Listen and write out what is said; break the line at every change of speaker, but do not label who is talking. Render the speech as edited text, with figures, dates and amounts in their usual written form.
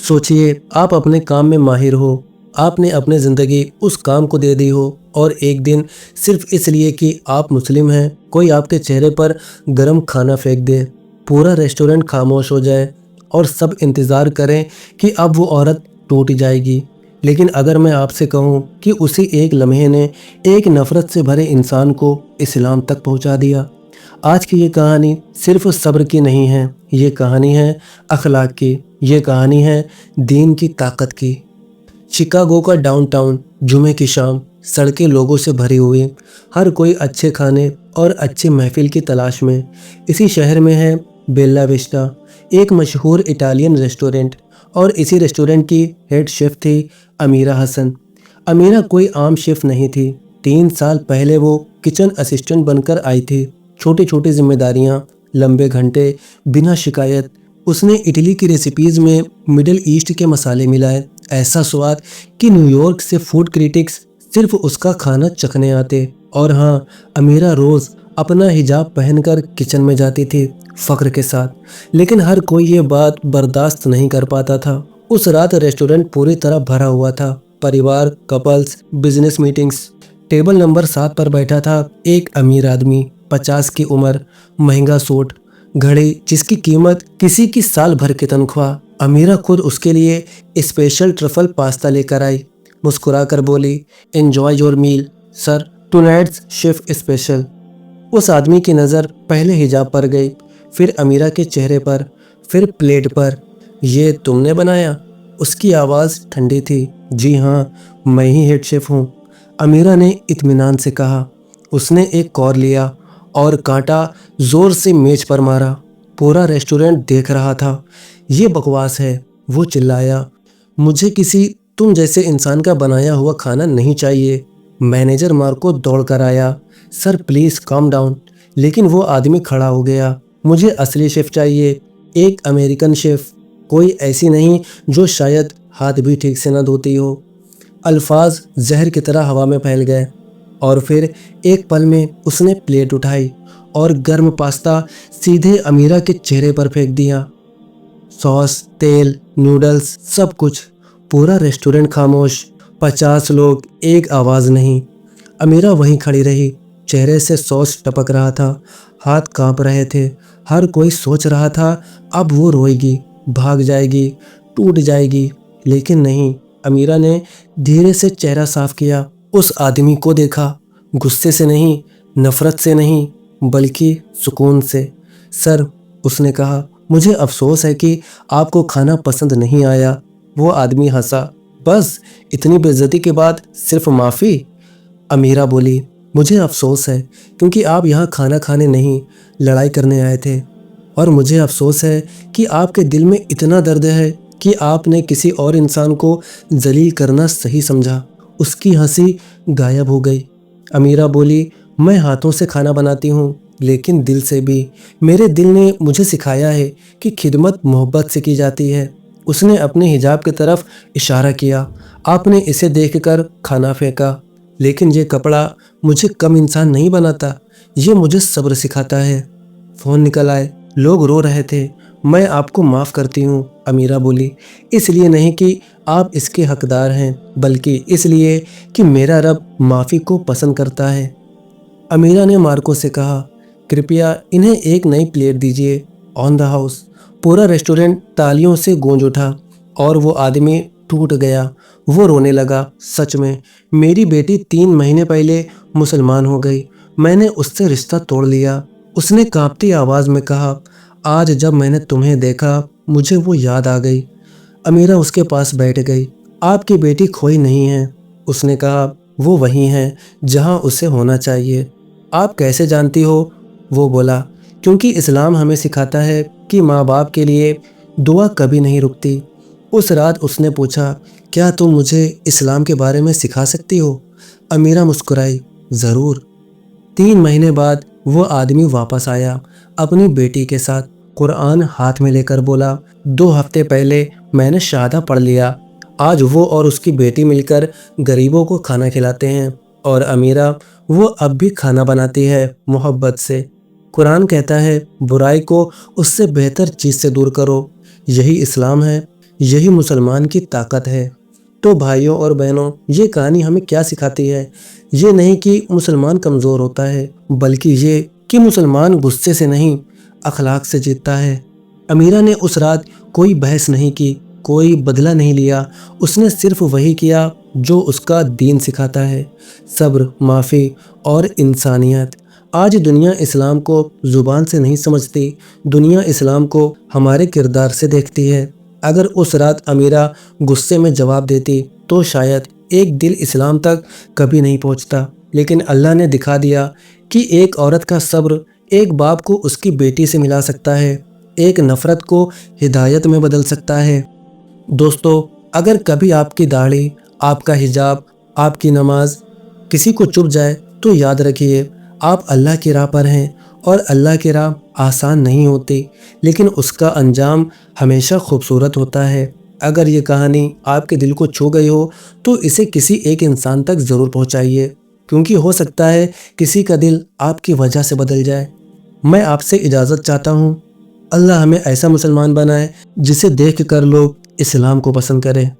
सोचिए, आप अपने काम में माहिर हो, आपने अपनी ज़िंदगी उस काम को दे दी हो और एक दिन सिर्फ इसलिए कि आप मुस्लिम हैं, कोई आपके चेहरे पर गरम खाना फेंक दे, पूरा रेस्टोरेंट खामोश हो जाए और सब इंतज़ार करें कि अब वो औरत टूट जाएगी। लेकिन अगर मैं आपसे कहूँ कि उसी एक लम्हे ने एक नफ़रत से भरे इंसान को इस्लाम तक पहुँचा दिया। आज की ये कहानी सिर्फ सब्र की नहीं है, ये कहानी है अखलाक की, ये कहानी है दीन की ताकत की। शिकागो का डाउनटाउन, जुमे की शाम, सड़कें लोगों से भरी हुई, हर कोई अच्छे खाने और अच्छी महफिल की तलाश में। इसी शहर में है बेल्ला विस्टा, एक मशहूर इटालियन रेस्टोरेंट, और इसी रेस्टोरेंट की हेड शेफ़ थी अमीरा हसन। अमीरा कोई आम शेफ़ नहीं थी। 3 साल पहले वो किचन असिस्टेंट बनकर आई थी। छोटी छोटी जिम्मेदारियां, लंबे घंटे, बिना शिकायत। उसने इटली की रेसिपीज़ में मिडिल ईस्ट के मसाले मिलाए, ऐसा स्वाद कि न्यूयॉर्क से फूड क्रिटिक्स सिर्फ उसका खाना चखने आते। और हाँ, अमीरा रोज़ अपना हिजाब पहनकर किचन में जाती थी, फ़ख्र के साथ। लेकिन हर कोई ये बात बर्दाश्त नहीं कर पाता था। उस रात रेस्टोरेंट पूरी तरह भरा हुआ था, परिवार, couples, business meetings. Table number 7 पर बैठा था एक अमीर आदमी, 50 की उम्र, महंगा सूट, घड़ी जिसकी कीमत किसी की साल भर की तनख्वाह। अमीरा खुद उसके लिए स्पेशल ट्रफल पास्ता लेकर आई, मुस्कुराकर बोली, enjoy your meal sir, tonight's chef special. उस आदमी की नज़र पहले हिजाब पर गई, फिर अमीरा के चेहरे पर, फिर प्लेट पर। ये तुमने बनाया? उसकी आवाज़ ठंडी थी। जी हाँ, मैं ही हेड शेफ़ हूँ, अमीरा ने इत्मीनान से कहा। उसने एक कौर लिया और कांटा ज़ोर से मेज पर मारा। पूरा रेस्टोरेंट देख रहा था। ये बकवास है, वो चिल्लाया। मुझे किसी तुम जैसे इंसान का बनाया हुआ खाना नहीं चाहिए। मैनेजर मार्को दौड़ कर आया। Sir please calm down. लेकिन वो आदमी खड़ा हो गया। मुझे असली शेफ़ चाहिए, एक अमेरिकन शेफ़, कोई ऐसी नहीं जो शायद हाथ भी ठीक से न धोती हो। अल्फाज जहर की तरह हवा में फैल गए और फिर एक पल में उसने प्लेट उठाई और गर्म पास्ता सीधे अमीरा के चेहरे पर फेंक दिया। सॉस, तेल, नूडल्स, सब कुछ। पूरा रेस्टोरेंट खामोश। 50 लोग, एक आवाज़ नहीं। अमीरा वहीं खड़ी रही, चेहरे से सॉस टपक रहा था, हाथ कांप रहे थे। हर कोई सोच रहा था अब वो रोएगी, भाग जाएगी, टूट जाएगी। लेकिन नहीं, अमीरा ने धीरे से चेहरा साफ किया, उस आदमी को देखा, गुस्से से नहीं, नफ़रत से नहीं, बल्कि सुकून से। सर, उसने कहा, मुझे अफसोस है कि आपको खाना पसंद नहीं आया। वो आदमी हंसा। बस इतनी बेइज्जती के बाद सिर्फ माफ़ी? अमीरा बोली, मुझे अफसोस है क्योंकि आप यहाँ खाना खाने नहीं, लड़ाई करने आए थे। और मुझे अफसोस है कि आपके दिल में इतना दर्द है कि आपने किसी और इंसान को जलील करना सही समझा। उसकी हंसी गायब हो गई। अमीरा बोली, मैं हाथों से खाना बनाती हूँ, लेकिन दिल से भी। मेरे दिल ने मुझे सिखाया है कि खिदमत मोहब्बत से की जाती है। उसने अपने हिजाब की तरफ इशारा किया। आपने इसे देखकर खाना फेंका, लेकिन ये कपड़ा मुझे कम इंसान नहीं बनाता, ये मुझे सब्र सिखाता है। फ़ोन निकल आए, लोग रो रहे थे। मैं आपको माफ़ करती हूँ, अमीरा बोली, इसलिए नहीं कि आप इसके हकदार हैं, बल्कि इसलिए कि मेरा रब माफ़ी को पसंद करता है। अमीरा ने मार्को से कहा, कृपया इन्हें एक नई प्लेट दीजिए, ऑन द हाउस। पूरा रेस्टोरेंट तालियों से गूंज उठा और वो आदमी टूट गया। वो रोने लगा। सच में, मेरी बेटी 3 महीने पहले मुसलमान हो गई। मैंने उससे रिश्ता तोड़ लिया। उसने कांपती आवाज़ में कहा, आज जब मैंने तुम्हें देखा, मुझे वो याद आ गई। अमीरा उसके पास बैठ गई। आपकी बेटी खोई नहीं है, उसने कहा, वो वहीं है जहां उसे होना चाहिए। आप कैसे जानती हो? वो बोला, क्योंकि इस्लाम हमें सिखाता है कि माँ बाप के लिए दुआ कभी नहीं रुकती। उस रात उसने पूछा, क्या तुम मुझे इस्लाम के बारे में सिखा सकती हो? अमीरा मुस्कुराई, ज़रूर। 3 महीने बाद वो आदमी वापस आया, अपनी बेटी के साथ, कुरान हाथ में लेकर बोला, 2 हफ्ते पहले मैंने शहादा पढ़ लिया। आज वो और उसकी बेटी मिलकर गरीबों को खाना खिलाते हैं। और अमीरा, वो अब भी खाना बनाती है मोहब्बत से। कुरान कहता है, बुराई को उससे बेहतर चीज़ से दूर करो। यही इस्लाम है। यही मुसलमान की ताकत है। तो भाइयों और बहनों, ये कहानी हमें क्या सिखाती है? ये नहीं कि मुसलमान कमज़ोर होता है, बल्कि ये कि मुसलमान गुस्से से नहीं, अखलाक से जीतता है। अमीरा ने उस रात कोई बहस नहीं की, कोई बदला नहीं लिया। उसने सिर्फ वही किया जो उसका दीन सिखाता है, सब्र, माफ़ी और इंसानियत। आज दुनिया इस्लाम को ज़ुबान से नहीं समझती, दुनिया इस्लाम को हमारे किरदार से देखती है। अगर उस रात अमीरा गुस्से में जवाब देती तो शायद एक दिल इस्लाम तक कभी नहीं पहुंचता। लेकिन अल्लाह ने दिखा दिया कि एक औरत का सब्र एक बाप को उसकी बेटी से मिला सकता है, एक नफ़रत को हिदायत में बदल सकता है। दोस्तों, अगर कभी आपकी दाढ़ी, आपका हिजाब, आपकी नमाज किसी को चुभ जाए तो याद रखिए, आप अल्लाह की राह पर हैं और अल्लाह की राह आसान नहीं होती, लेकिन उसका अंजाम हमेशा खूबसूरत होता है। अगर ये कहानी आपके दिल को छू गई हो तो इसे किसी एक इंसान तक ज़रूर पहुंचाइए, क्योंकि हो सकता है किसी का दिल आपकी वजह से बदल जाए। मैं आपसे इजाज़त चाहता हूँ। अल्लाह हमें ऐसा मुसलमान बनाए जिसे देख कर लोग इस्लाम को पसंद करें।